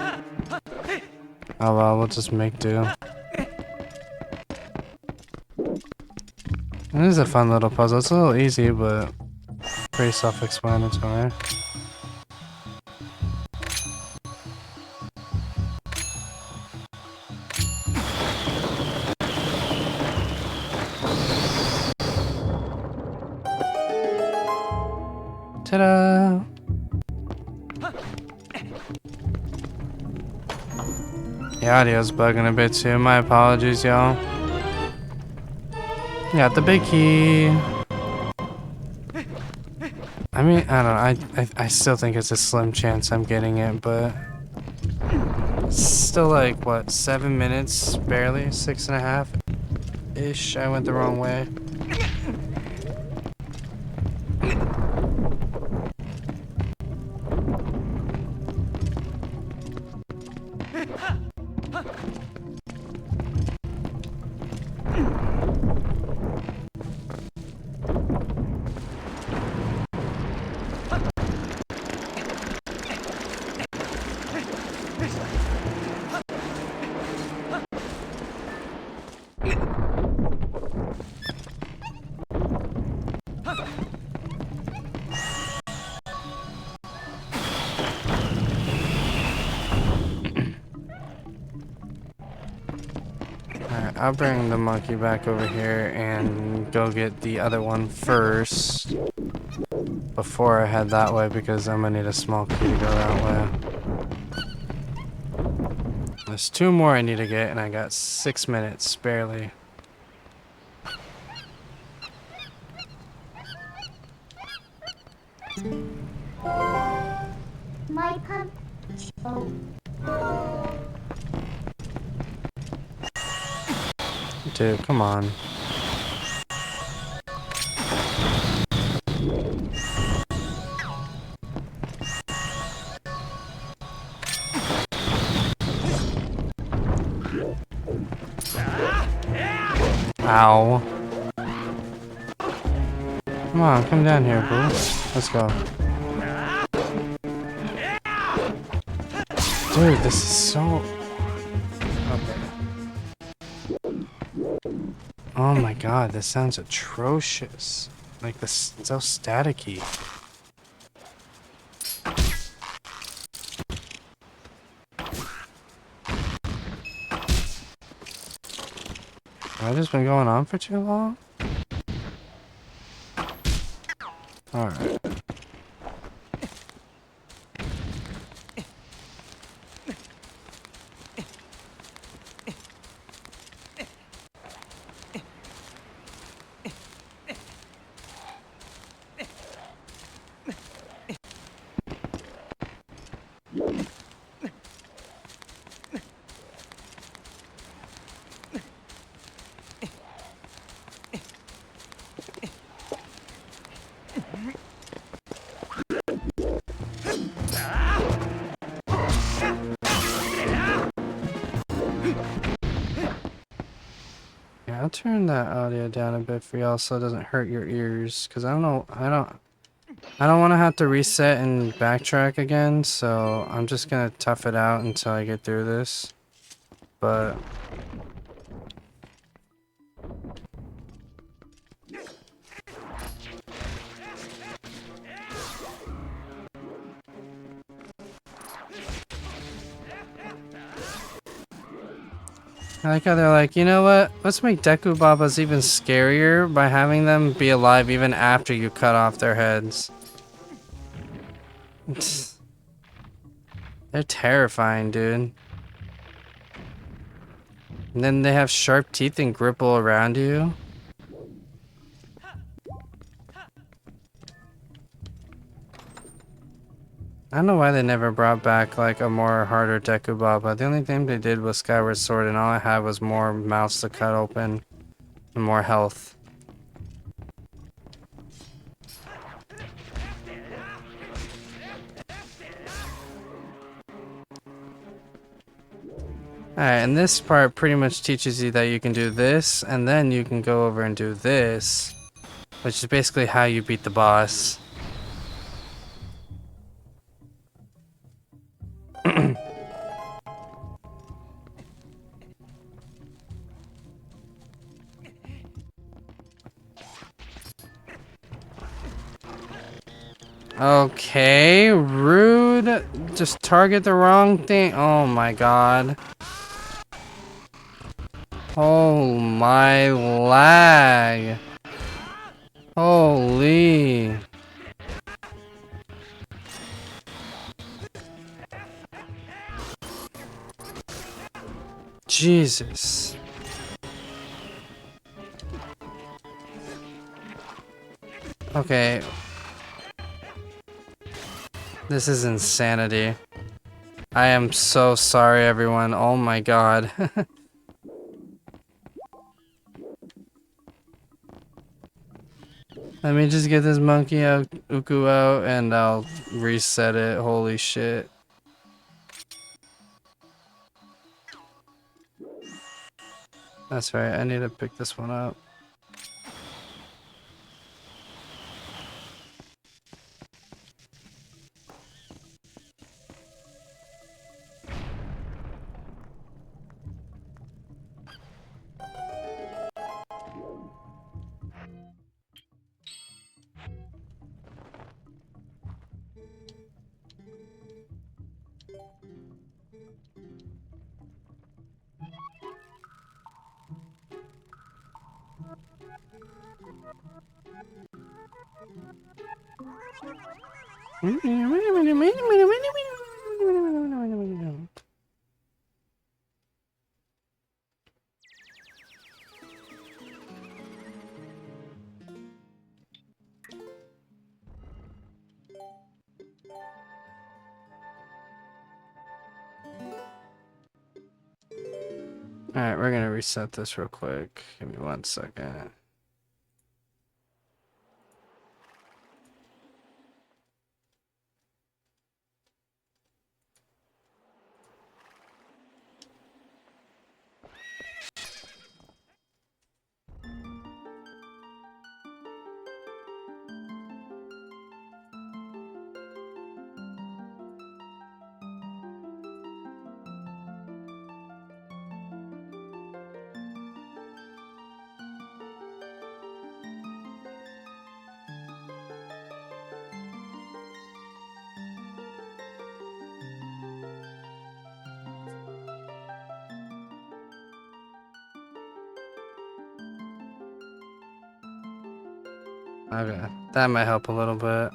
Oh well, we'll just make do. It is a fun little puzzle. It's a little easy, but pretty self-explanatory. Ta-da! The audio's bugging a bit too. My apologies, y'all. Got the big key. I mean, I don't know. I still think it's a slim chance I'm getting it, but it's still like, what, 7 minutes? Barely? 6.5-ish. I went the wrong way. I'll bring the monkey back over here and go get the other one first before I head that way because I'm gonna need a small key to go that way. There's 2 more I need to get and I got 6 minutes, barely. My punch. Oh. Dude, come on. Ow. Come on, come down here, boo. Let's go. Dude, this is so... Okay. Oh my god, this sounds atrocious. Like this, it's so staticky. Have I just been going on for too long? Alright. Yeah, I'll turn that audio down a bit for y'all so it doesn't hurt your ears. Cause I don't want to have to reset and backtrack again. So I'm just gonna tough it out until I get through this. But I like how they're like, you know what? Let's make Deku Babas even scarier by having them be alive even after you cut off their heads. They're terrifying, dude. And then they have sharp teeth and grip all around you. I don't know why they never brought back like a more harder Deku Baba. The only thing they did was Skyward Sword, and all I had was more mouths to cut open and more health. Alright, and this part pretty much teaches you that you can do this, and then you can go over and do this, which is basically how you beat the boss. Okay, rude. Just target the wrong thing. Oh my god. Oh my lag. Holy. Jesus. Okay. This is insanity. I am so sorry, everyone. Oh my god. Let me just get this monkey out, Uku out, and I'll reset it. Holy shit. That's right, I need to pick this one up. Alright, we're gonna reset this real quick. Give me 1 second. Okay, that might help a little bit.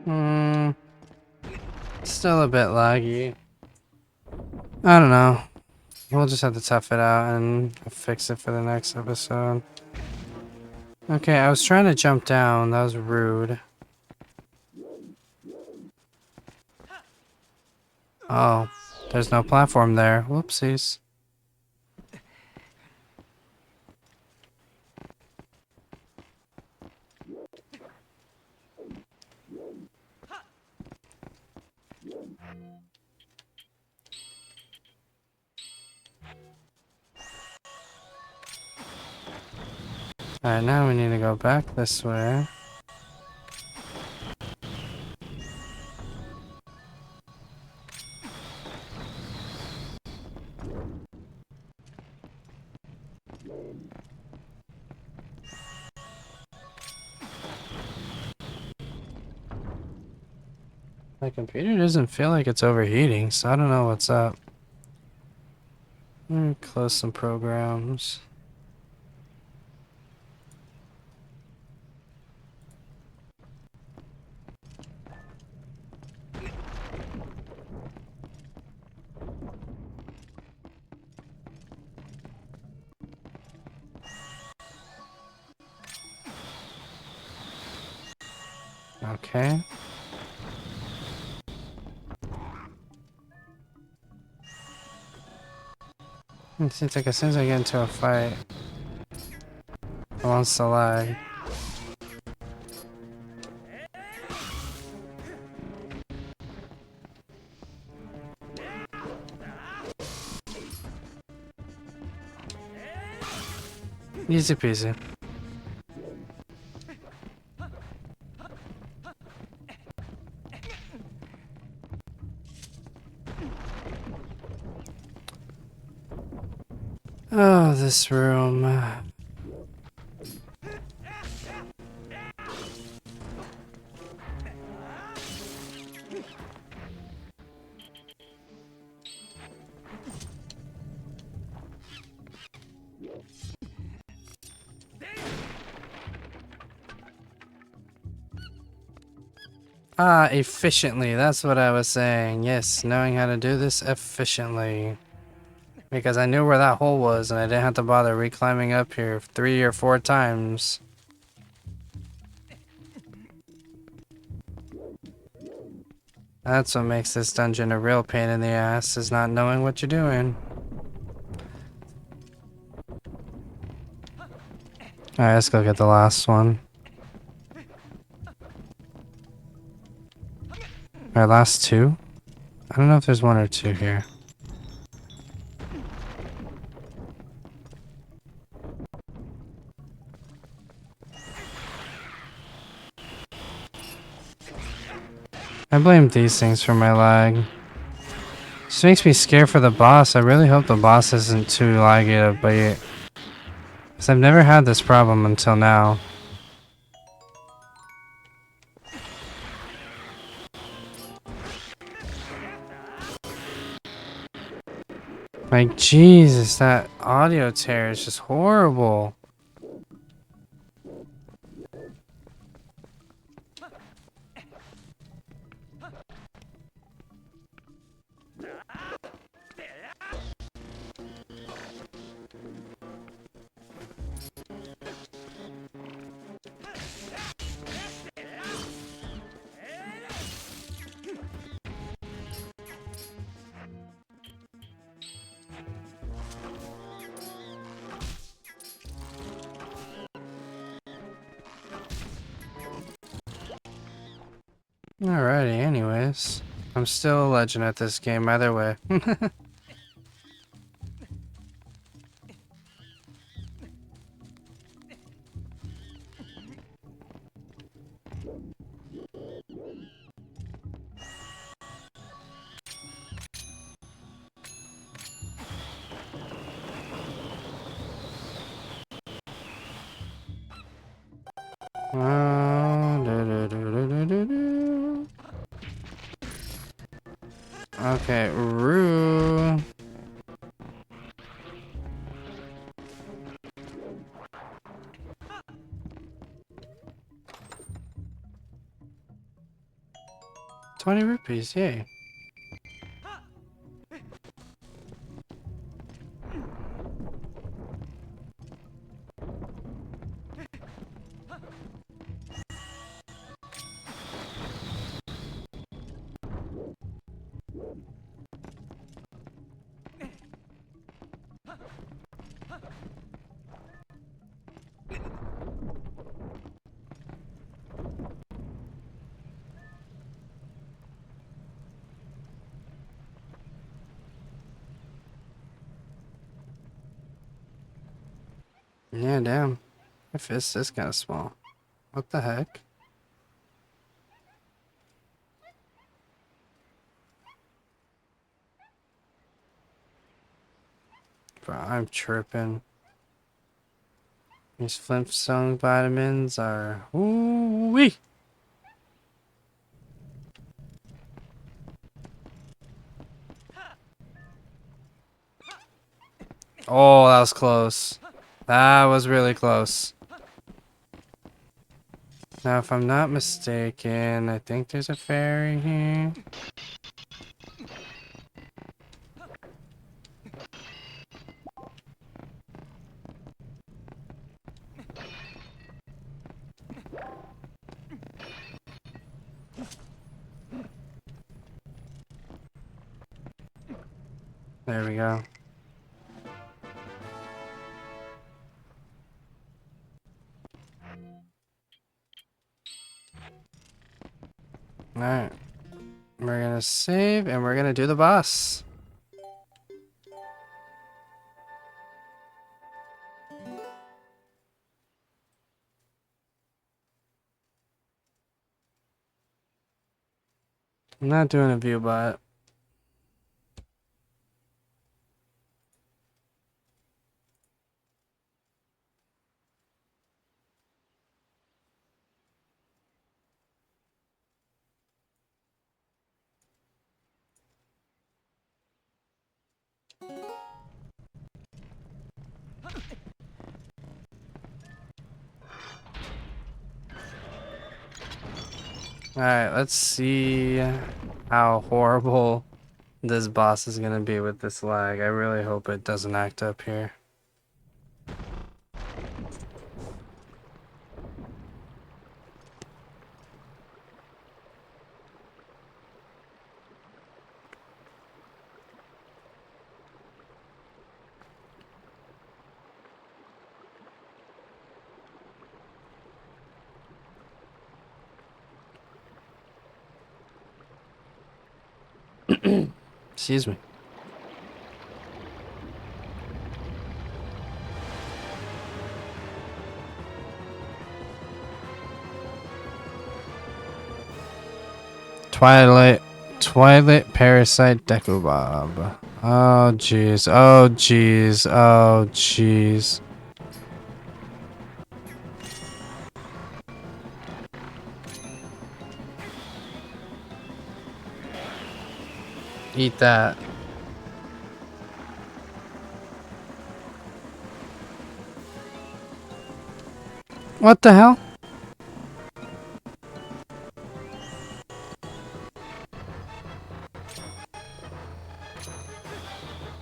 Hmm, still a bit laggy. I don't know. We'll just have to tough it out and fix it for the next episode. Okay, I was trying to jump down. That was rude. Oh, there's no platform there. Whoopsies. Alright, now we need to go back this way. My computer doesn't feel like it's overheating, so I don't know what's up. Let me close some programs. Okay. It seems like as soon as I get into a fight, it wants to lag. Easy peasy. Oh, this room. Ah, efficiently. That's what I was saying. Yes, knowing how to do this efficiently. Because I knew where that hole was and I didn't have to bother reclimbing up here 3 or 4 times. That's what makes this dungeon a real pain in the ass, is not knowing what you're doing. Alright, let's go get the last one. Alright, last 2? I don't know if there's 1 or 2 here. I blame these things for my lag. Just makes me scared for the boss. I really hope the boss isn't too laggy to beat. Because I've never had this problem until now. Like, Jesus, that audio tear is just horrible. Alrighty, anyways. I'm still a legend at this game either way. Oh, do, do, do, do, do, do. Okay, Rue. $20, yay. Yeah, damn. My fist is kind of small. What the heck? Bro, I'm tripping. These Flintstone vitamins are... Ooh-wee! Oh, that was close. That was really close. Now, if I'm not mistaken, I think there's a fairy here. There we go. Alright. We're gonna save, and we're gonna do the boss. I'm not doing a view bot. Alright, let's see how horrible this boss is gonna be with this lag. I really hope it doesn't act up here. Excuse me. Twilight Parasite Decubob. Oh jeez, oh jeez, oh jeez. Eat that. What the hell?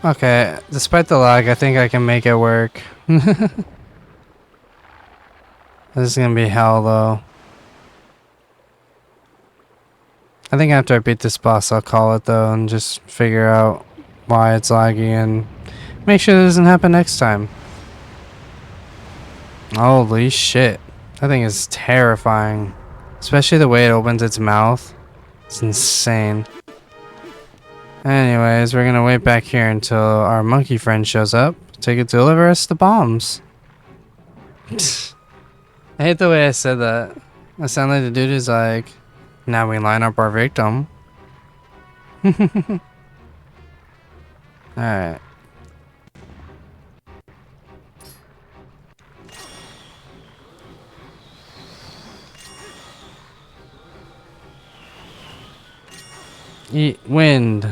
Okay, despite the lag, I think I can make it work. This is gonna be hell though. I think after I beat this boss, I'll call it though and just figure out why it's laggy and make sure it doesn't happen next time. Holy shit. That thing is terrifying. Especially the way it opens its mouth. It's insane. Anyways, we're gonna wait back here until our monkey friend shows up. Take it to deliver us the bombs. I hate the way I said that. I sound like the dude is like, now we line up our victim. Alright. Wind.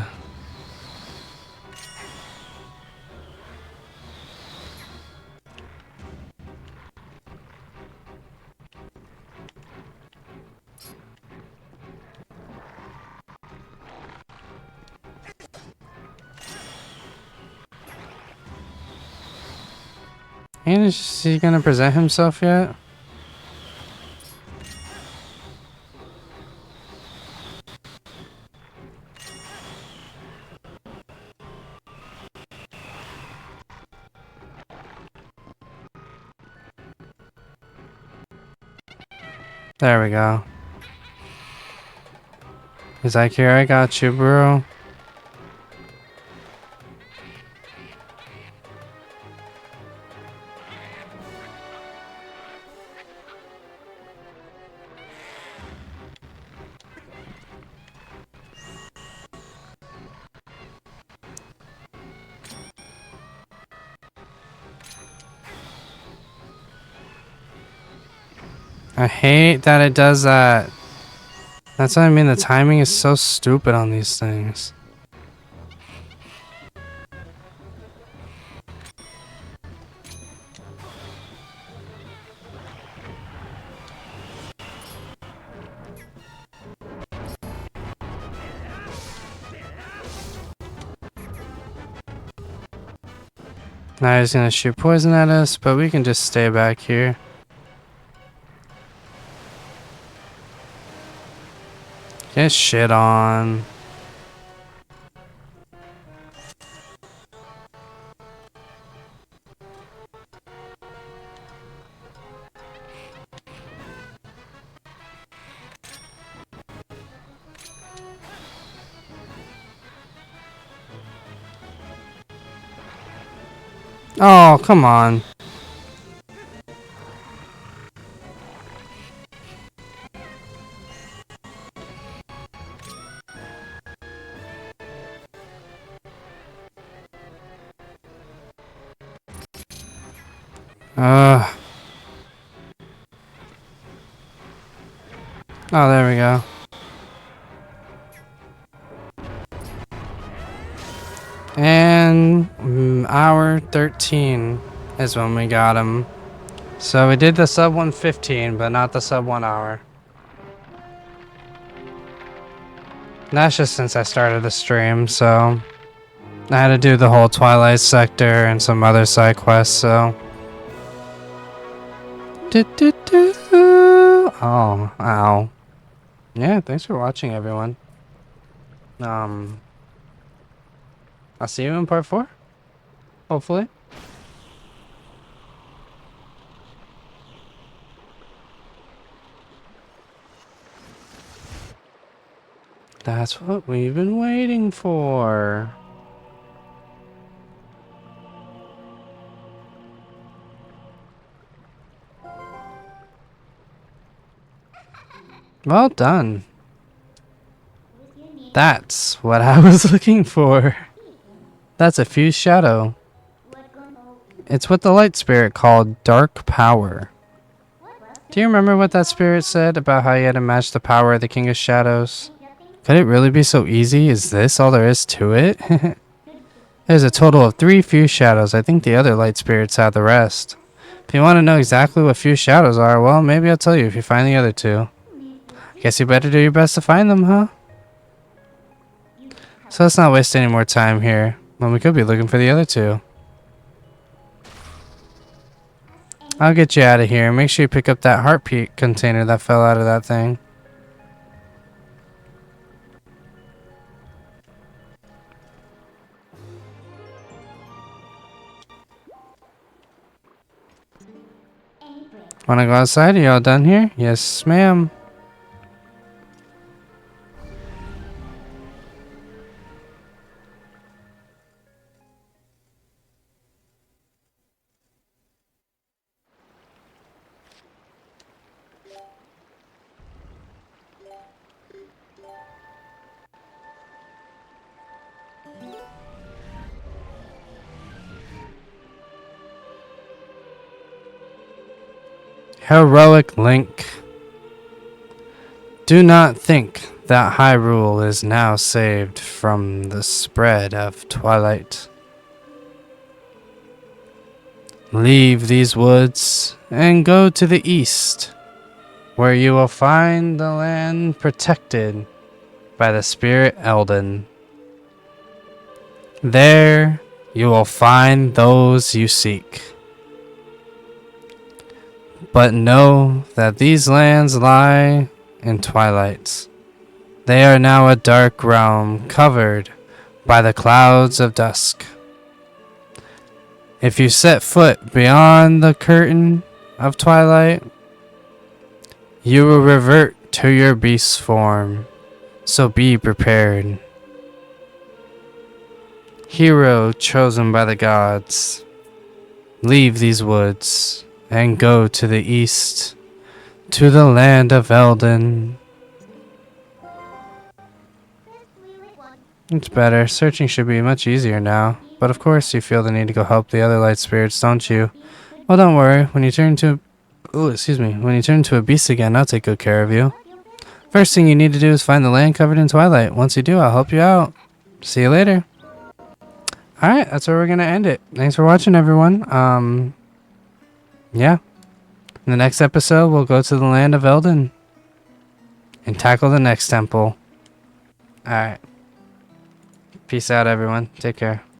And is he gonna present himself yet? There we go. He's like, here, I got you, bro. I hate that it does that. That's what I mean, the timing is so stupid on these things. Now he's gonna shoot poison at us, but we can just stay back here. Get shit on. Oh, come on. Oh, there we go. And hour 13 is when we got him. So we did the sub 115, but not the sub 1 hour. That's just since I started the stream, so I had to do the whole Twilight sector and some other side quests, so. Oh, ow. Yeah, thanks for watching, everyone. I'll see you in part 4. Hopefully. That's what we've been waiting for. Well done. That's what I was looking for. That's a fused shadow. It's what the light spirit called dark power. Do you remember what that spirit said about how you had to match the power of the King of Shadows? Could it really be so easy? Is this all there is to it? There's a total of 3 fused shadows. I think the other light spirits have the rest. If you want to know exactly what fused shadows are, well, maybe I'll tell you if you find the other 2. Guess you better do your best to find them, huh? So let's not waste any more time here, when we could be looking for the other 2. I'll get you out of here. Make sure you pick up that heartbeat container that fell out of that thing. Wanna go outside? Are you all done here? Yes, ma'am. Heroic Link. Do not think that Hyrule is now saved from the spread of Twilight. Leave these woods and go to the east, where you will find the land protected by the spirit Eldon. There you will find those you seek. But know that these lands lie in Twilight. They are now a dark realm covered by the clouds of dusk. If you set foot beyond the curtain of Twilight, you will revert to your beast form, so be prepared. Hero chosen by the gods, leave these woods and go to the east, to the land of Eldon. It's better. Searching should be much easier now. But of course you feel the need to go help the other light spirits, don't you? Well, don't worry. When you turn to a beast again, I'll take good care of you. First thing you need to do is find the land covered in Twilight. Once you do, I'll help you out. See you later. Alright, that's where we're gonna end it. Thanks for watching, everyone. Yeah. In the next episode, we'll go to the land of Eldon and tackle the next temple. Alright. Peace out, everyone. Take care.